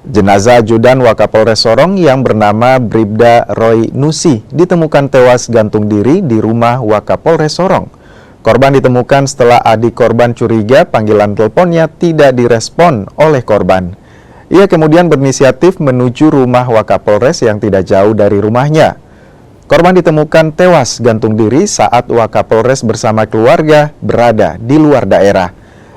Jenazah ajudan Wakapolres Sorong yang bernama Bribda Roy Nusi ditemukan tewas gantung diri di rumah Wakapolres Sorong. Korban ditemukan setelah adik korban curiga panggilan teleponnya tidak direspon oleh korban. Ia kemudian berinisiatif menuju rumah Wakapolres yang tidak jauh dari rumahnya. Korban ditemukan tewas gantung diri saat Wakapolres bersama keluarga berada di luar daerah.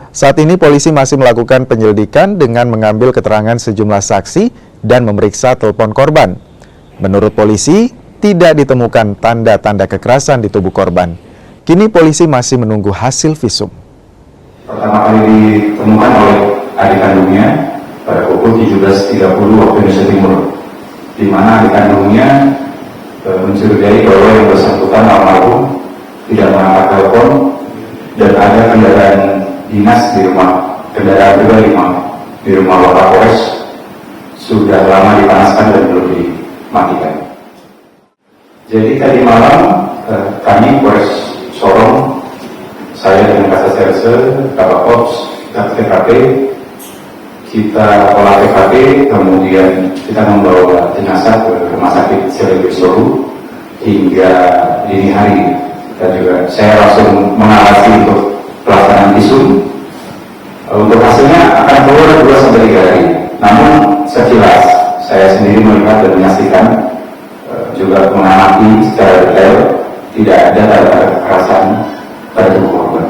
Saat ini polisi masih melakukan penyelidikan dengan mengambil keterangan sejumlah saksi dan memeriksa telepon korban. Menurut polisi, tidak ditemukan tanda-tanda kekerasan di tubuh korban. Kini polisi masih menunggu hasil visum. Pertama kali ditemukan oleh adik kandungnya pada pukul 17.30 waktu Indonesia Timur, di mana adik kandungnya mencurigai bahwa yang bersangkutan almarhum tidak mengangkat telepon dan ada kendaraan dinas di rumah, kendaraan pribadi di rumah Wakapolres sudah lama dipanaskan dan belum dimatikan. Jadi tadi malam kami Polres Sorong, saya dengan Kasat Serse, Kabakops, kita ke TKP, kita olah TKP, kemudian kita membawa jenazah ke Rumah Sakit Selebes Soru hingga dini hari. Dan juga saya langsung mengawasi untuk pelaksanaan visum. Untuk hasilnya akan keluar 2-3 hari. Namun sekilas saya sendiri melihat dan menyaksikan juga mengamati secara detail tidak ada tanda kekerasan pada tubuh korban.